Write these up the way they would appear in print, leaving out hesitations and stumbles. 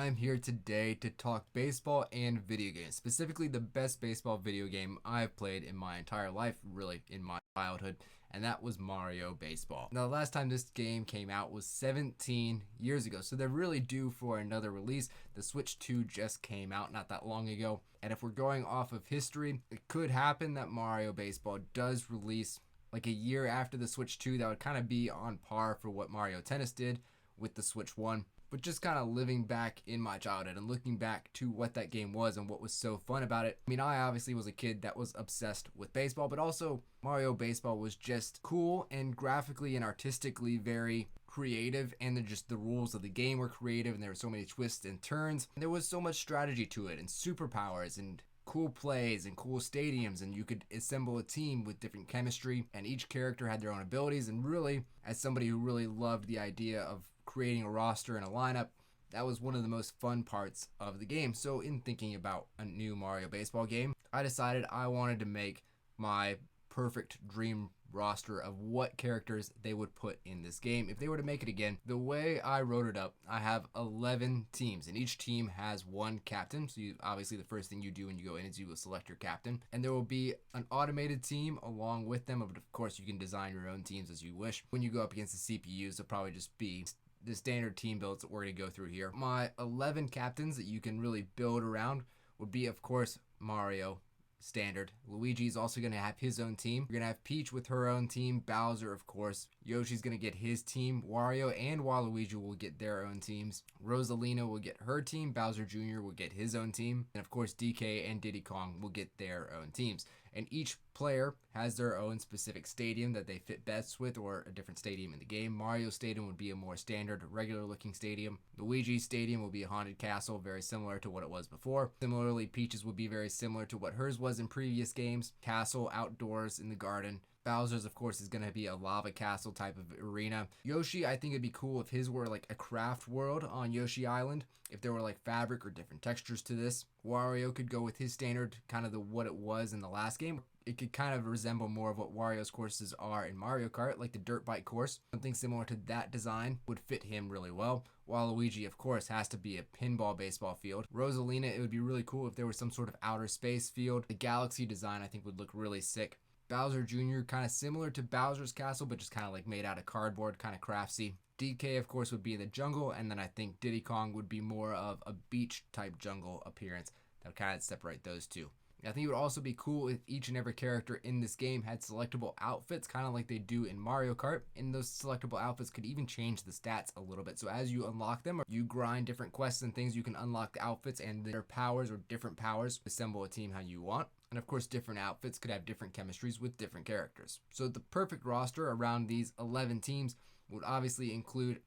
I'm here today to talk baseball and video games, specifically the best baseball video game I've played in my entire life, really in my childhood, and that was Mario Baseball. Now, the last time this game came out was 17 years ago, so they're really due for another release. The Switch 2 just came out not that long ago, and if we're going off of history, it could happen that Mario Baseball does release like a year after the Switch 2. That would kind of be on par for what Mario Tennis did with the Switch 1. But just kind of living back in my childhood and looking back to what that game was and what was so fun about it. I mean, I obviously was a kid that was obsessed with baseball, but also Mario Baseball was just cool and graphically and artistically very creative, and the rules of the game were creative, and there were so many twists and turns. And there was so much strategy to it, and superpowers, and cool plays, and cool stadiums, and you could assemble a team with different chemistry, and each character had their own abilities. And really, as somebody who really loved the idea of creating a roster and a lineup, that was one of the most fun parts of the game. So in thinking about a new Mario Baseball game, I decided I wanted to make my perfect dream roster of what characters they would put in this game if they were to make it again. The way I wrote it up, I have 11 teams, and each team has one captain. So obviously the first thing you do when you go in is you will select your captain, and there will be an automated team along with them. But of course, you can design your own teams as you wish. When you go up against the CPUs, they'll probably just be the standard team builds that we're going to go through here. My 11 captains that you can really build around would be, of course, Mario, standard. Luigi's also going to have his own team. We're going to have Peach with her own team. Bowser, of course. Yoshi's going to get his team. Wario and Waluigi will get their own teams. Rosalina will get her team. Bowser Jr. will get his own team. And of course, DK and Diddy Kong will get their own teams. And each player has their own specific stadium that they fit best with, or a different stadium in the game. Mario's stadium would be a more standard, regular looking stadium. Luigi's stadium will be a haunted castle, very similar to what it was before. Similarly, Peach's would be very similar to what hers was in previous games. Castle outdoors in the garden. Bowser's, of course, is going to be a lava castle type of arena. Yoshi, I think it'd be cool if his were like a craft world on Yoshi Island, if there were like fabric or different textures to this. Wario could go with his standard, kind of what it was in the last game. It could kind of resemble more of what Wario's courses are in Mario Kart, like the dirt bike course. Something similar to that design would fit him really well. Waluigi, of course, has to be a pinball baseball field. Rosalina, it would be really cool if there was some sort of outer space field. The galaxy design, I think, would look really sick. Bowser Jr., kind of similar to Bowser's Castle, but just kind of like made out of cardboard, kind of craftsy. DK, of course, would be in the jungle, and then I think Diddy Kong would be more of a beach-type jungle appearance. That would kind of separate those two. I think it would also be cool if each and every character in this game had selectable outfits, kind of like they do in Mario Kart. And those selectable outfits could even change the stats a little bit. So as you unlock them, or you grind different quests and things, you can unlock the outfits and their powers, or different powers, assemble a team how you want. And of course, different outfits could have different chemistries with different characters. So the perfect roster around these 11 teams would obviously include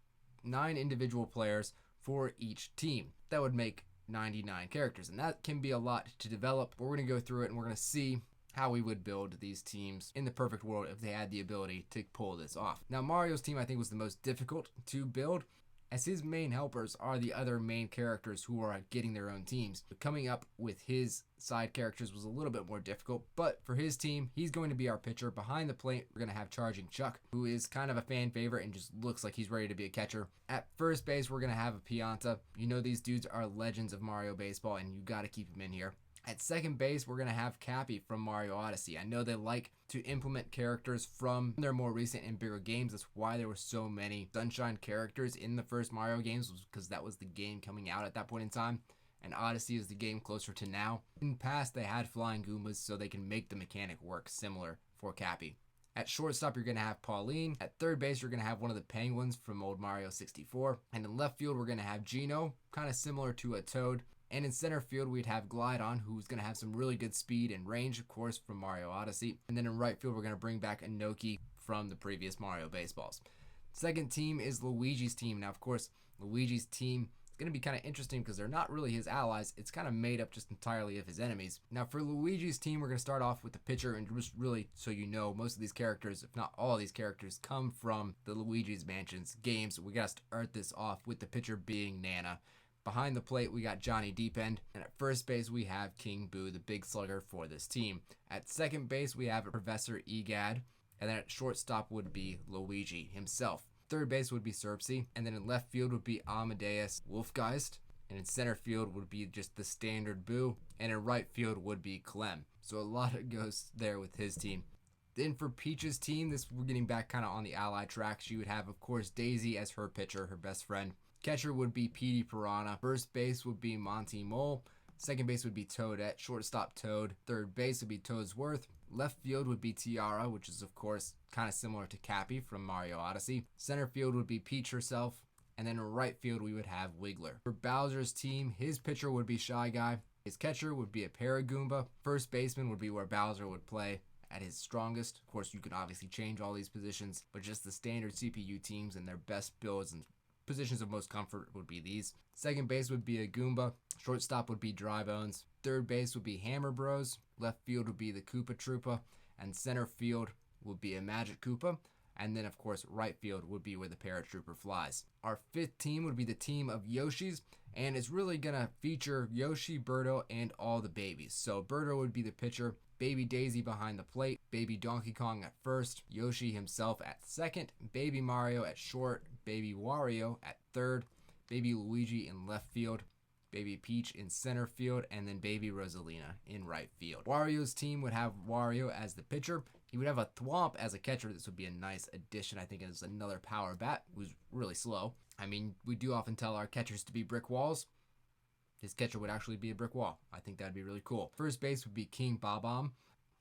9 individual players for each team. That would make 99 characters, and that can be a lot to develop, but we're going to go through it and we're going to see how we would build these teams in the perfect world if they had the ability to pull this off. Now, Mario's team, I think, was the most difficult to build, as his main helpers are the other main characters who are getting their own teams. But coming up with his side characters was a little bit more difficult, but for his team, he's going to be our pitcher. Behind the plate, we're going to have Charging Chuck, who is kind of a fan favorite and just looks like he's ready to be a catcher. At first base, we're going to have a Pianta. You know, these dudes are legends of Mario Baseball, and you got to keep them in here. At second base, we're going to have Cappy from Mario Odyssey. I know they like to implement characters from their more recent and bigger games. That's why there were so many Sunshine characters in the first Mario games, was because that was the game coming out at that point in time. And Odyssey is the game closer to now. In the past, they had Flying Goombas so they can make the mechanic work similar for Cappy. At shortstop, you're going to have Pauline. At third base, you're going to have one of the Penguins from old Mario 64. And in left field, we're going to have Geno, kind of similar to a Toad. And in center field, we'd have Glydon, who's going to have some really good speed and range, of course, from Mario Odyssey. And then in right field, we're going to bring back Inoki from the previous Mario Baseballs. Second team is Luigi's team. Now, of course, Luigi's team is going to be kind of interesting because they're not really his allies. It's kind of made up just entirely of his enemies. Now, for Luigi's team, we're going to start off with the pitcher, and just really so you know, most of these characters, if not all of these characters, come from the Luigi's Mansions games. We got to start this off with the pitcher being Nana. Behind the plate, we got Johnny Deepend. And at first base, we have King Boo, the big slugger for this team. At second base, we have Professor Egad. And then at shortstop would be Luigi himself. Third base would be Serpsy. And then in left field would be Amadeus Wolfgeist. And in center field would be just the standard Boo. And in right field would be Clem. So a lot of goes there with his team. Then for Peach's team, we're getting back kind of on the ally track. She would have, of course, Daisy as her pitcher, her best friend. Catcher would be Petey Piranha. First base would be Monty Mole. Second base would be Toadette. Shortstop Toad. Third base would be Toadsworth. Left field would be Tiara, which is, of course, kind of similar to Cappy from Mario Odyssey. Center field would be Peach herself. And then in right field, we would have Wiggler. For Bowser's team, his pitcher would be Shy Guy. His catcher would be a Paragoomba. First baseman would be where Bowser would play at his strongest. Of course, you can obviously change all these positions, but just the standard CPU teams and their best builds and positions of most comfort would be these. Second base would be a Goomba. Shortstop would be Dry Bones. Third base would be Hammer Bros. Left field would be the Koopa Troopa. And center field would be a Magic Koopa. And then, of course, right field would be where the Paratrooper flies. Our fifth team would be the team of Yoshis, and it's really going to feature Yoshi, Birdo, and all the babies. So Birdo would be the pitcher, Baby Daisy behind the plate, Baby Donkey Kong at first, Yoshi himself at second, Baby Mario at short, Baby Wario at third, Baby Luigi in left field, Baby Peach in center field, and then Baby Rosalina in right field. Wario's team would have Wario as the pitcher. He would have a Thwomp as a catcher. This would be a nice addition. I think it's another power bat who's really slow. I mean, we do often tell our catchers to be brick walls. His catcher would actually be a brick wall. I think that'd be really cool. First base would be King Bob-omb.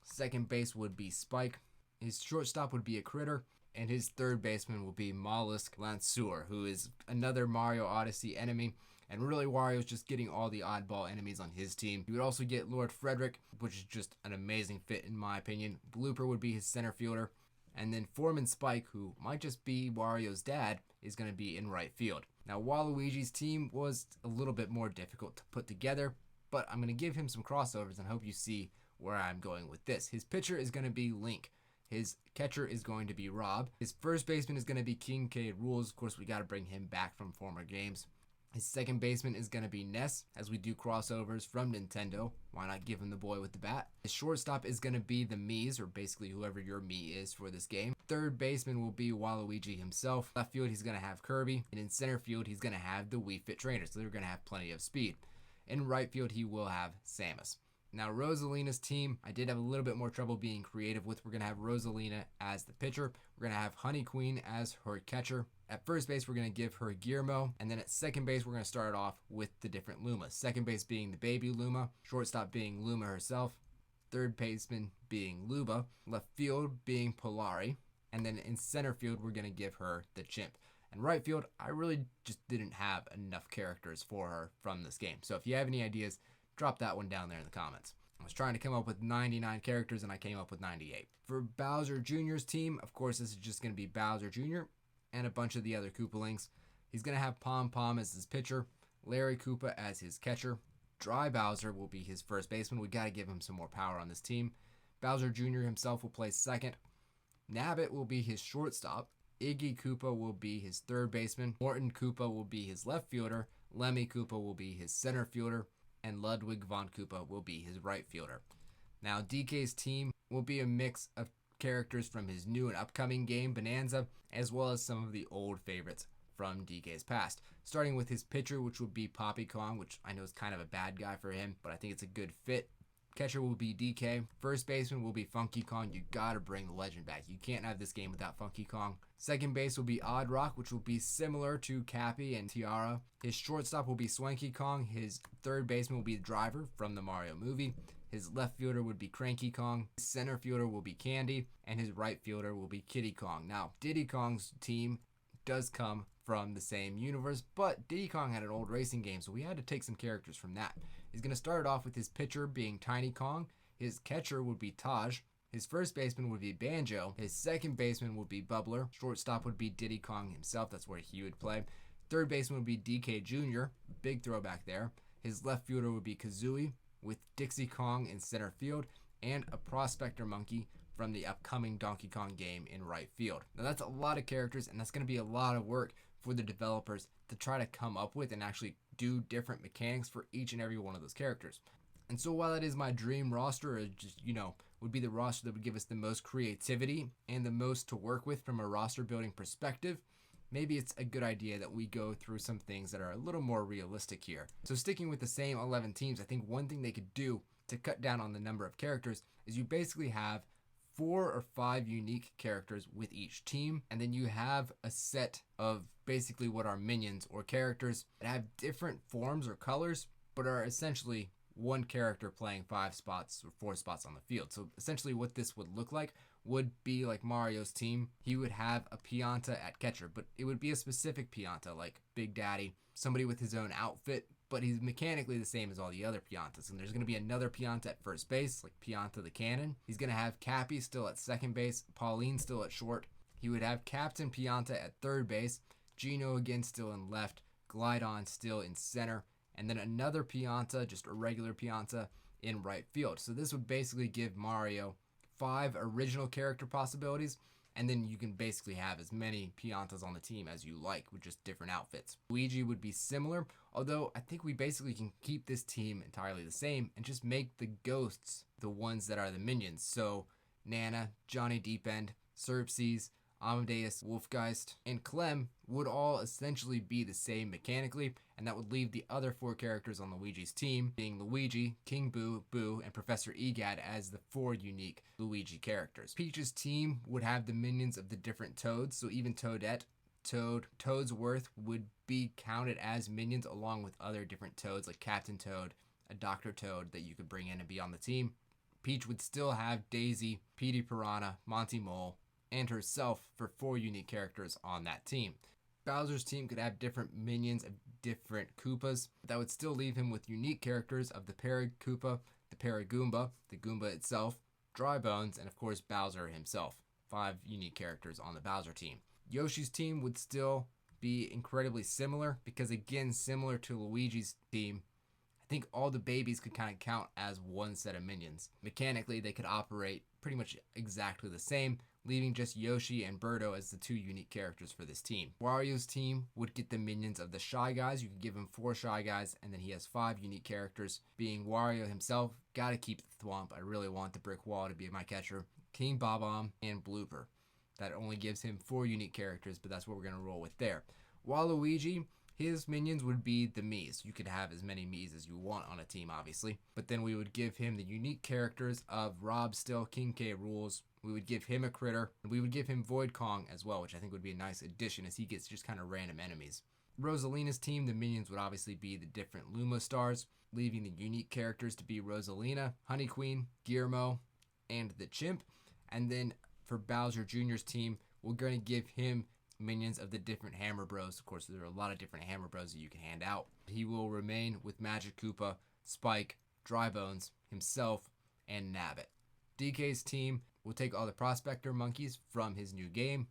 Second base would be Spike. His shortstop would be a Critter. And his third baseman will be Mollusk Lanseur, who is another Mario Odyssey enemy. And really, Wario's just getting all the oddball enemies on his team. You would also get Lord Frederick, which is just an amazing fit in my opinion. Blooper would be his center fielder. And then Foreman Spike, who might just be Wario's dad, is going to be in right field. Now, Waluigi's team was a little bit more difficult to put together, but I'm going to give him some crossovers and hope you see where I'm going with this. His pitcher is going to be Link. His catcher is going to be Rob. His first baseman is going to be King K. Rool. Of course, we got to bring him back from former games. His second baseman is going to be Ness, as we do crossovers from Nintendo. Why not give him the boy with the bat? His shortstop is going to be the Mii's, or basically whoever your Mii is for this game. Third baseman will be Waluigi himself. Left field, he's going to have Kirby. And in center field, he's going to have the Wii Fit Trainer, so they're going to have plenty of speed. In right field, he will have Samus. Now, Rosalina's team, I did have a little bit more trouble being creative with. We're going to have Rosalina as the pitcher. We're going to have Honey Queen as her catcher. At first base, we're going to give her Guillermo. And then at second base, we're going to start off with the different Lumas. Second base being the baby Luma. Shortstop being Luma herself. Third baseman being Luba. Left field being Polari. And then in center field, we're going to give her the Chimp. And right field, I really just didn't have enough characters for her from this game. So if you have any ideas, drop that one down there in the comments. I was trying to come up with 99 characters and I came up with 98. For Bowser Jr.'s team, of course, this is just going to be Bowser Jr. and a bunch of the other Koopalings. He's going to have Pom Pom as his pitcher, Larry Koopa as his catcher. Dry Bowser will be his first baseman. We got to give him some more power on this team. Bowser Jr. himself will play second. Nabbit will be his shortstop. Iggy Koopa will be his third baseman. Morton Koopa will be his left fielder. Lemmy Koopa will be his center fielder. And Ludwig von Koopa will be his right fielder. Now, DK's team will be a mix of characters from his new and upcoming game, Bonanza, as well as some of the old favorites from DK's past. Starting with his pitcher, which would be Poppy Kong, which I know is kind of a bad guy for him, but I think it's a good fit. Catcher will be DK. First baseman will be Funky Kong. You gotta bring the legend back. You can't have this game without Funky Kong. Second base will be Odd Rock, which will be similar to Cappy and Tiara. His shortstop will be Swanky Kong. His third baseman will be the Driver from the Mario movie. His left fielder would be Cranky Kong. His center fielder will be Candy. And his right fielder will be Kiddy Kong. Now, Diddy Kong's team does come from the same universe, but Diddy Kong had an old racing game, so we had to take some characters from that. He's going to start off with his pitcher being Tiny Kong. His catcher would be Taj. His first baseman would be Banjo. His second baseman would be Bubbler. Shortstop would be Diddy Kong himself. That's where he would play. Third baseman would be DK Jr. Big throwback there. His left fielder would be Kazooie, with Dixie Kong in center field, and a Prospector Monkey from the upcoming Donkey Kong game in right field. Now that's a lot of characters, and that's going to be a lot of work for the developers to try to come up with and actually do different mechanics for each and every one of those characters. And so while it is my dream roster, it just, would be the roster that would give us the most creativity and the most to work with from a roster building perspective, maybe it's a good idea that we go through some things that are a little more realistic here. So sticking with the same 11 teams, I think one thing they could do to cut down on the number of characters is you basically have 4 or 5 unique characters with each team, and then you have a set of basically what are minions or characters that have different forms or colors, but are essentially one character playing 5 spots or 4 spots on the field. So essentially what this would look like would be like Mario's team. He would have a Pianta at catcher, but it would be a specific Pianta, like Big Daddy, somebody with his own outfit, but he's mechanically the same as all the other Piantas. And there's going to be another Pianta at first base, like Pianta the Cannon. He's going to have Cappy still at second base, Pauline still at short. He would have Captain Pianta at third base, Gino again still in left, Glydon still in center, and then another Pianta, just a regular Pianta, in right field. So this would basically give Mario 5 original character possibilities, and then you can basically have as many Piantas on the team as you like with just different outfits. Luigi would be similar, although I think we basically can keep this team entirely the same and just make the ghosts the ones that are the minions. So Nana, Johnny Deepend, Xerxes, Amadeus, Wolfgeist, and Clem would all essentially be the same mechanically, and that would leave the other 4 characters on Luigi's team, being Luigi, King Boo, Boo, and Professor Egad as the 4 unique Luigi characters. Peach's team would have the minions of the different Toads, so even Toadette, Toad, Toadsworth would be counted as minions along with other different Toads like Captain Toad, a Dr. Toad that you could bring in and be on the team. Peach would still have Daisy, Petey Piranha, Monty Mole, and herself for 4 unique characters on that team. Bowser's team could have different minions of different Koopas. That would still leave him with unique characters of the Paragoopa, the Paragoomba, the Goomba itself, Dry Bones, and of course Bowser himself. 5 unique characters on the Bowser team. Yoshi's team would still be incredibly similar because, again, similar to Luigi's team, I think all the babies could kind of count as one set of minions. Mechanically, they could operate pretty much exactly the same, leaving just Yoshi and Birdo as the 2 unique characters for this team. Wario's team would get the minions of the Shy Guys. You could give him 4 Shy Guys, and then he has 5 unique characters, being Wario himself. Gotta keep the Thwomp. I really want the Brick Wall to be my catcher. King Bob-omb, and Blooper. That only gives him 4 unique characters, but that's what we're going to roll with there. Waluigi, his minions would be the Miis. You could have as many Miis as you want on a team, obviously. But then we would give him the unique characters of Rob Still, King K. Rool. We would give him a critter. And we would give him Void Kong as well, which I think would be a nice addition as he gets just kind of random enemies. Rosalina's team, the minions would obviously be the different Luma stars, leaving the unique characters to be Rosalina, Honey Queen, Guillermo, and the Chimp. And then for Bowser Jr.'s team, we're going to give him minions of the different Hammer Bros. Of course, there are a lot of different Hammer Bros that you can hand out. He will remain with Magic Koopa, Spike, Dry Bones, himself, and Nabbit. DK's team will take all the Prospector monkeys from his new game.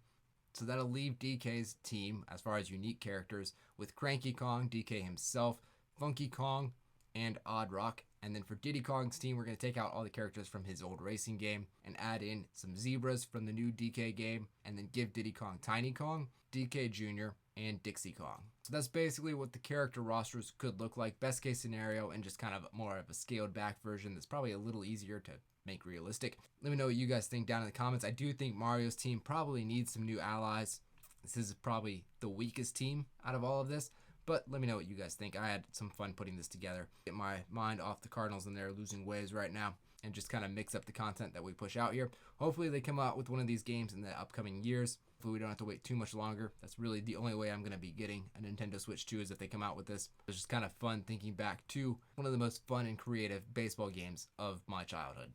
So that'll leave DK's team, as far as unique characters, with Cranky Kong, DK himself, Funky Kong, and Odd Rock. And then for Diddy Kong's team, we're going to take out all the characters from his old racing game and add in some zebras from the new DK game, and then give Diddy Kong Tiny Kong, DK Jr., and Dixie Kong. So that's basically what the character rosters could look like, best case scenario, and just kind of more of a scaled back version that's probably a little easier to make realistic. Let me know what you guys think down in the comments. I do think Mario's team probably needs some new allies. This is probably the weakest team out of all of this. But let me know what you guys think. I had some fun putting this together. Get my mind off the Cardinals and their losing ways right now, and just kind of mix up the content that we push out here. Hopefully they come out with one of these games in the upcoming years. Hopefully we don't have to wait too much longer. That's really the only way I'm going to be getting a Nintendo Switch 2 is if they come out with this. It's just kind of fun thinking back to one of the most fun and creative baseball games of my childhood.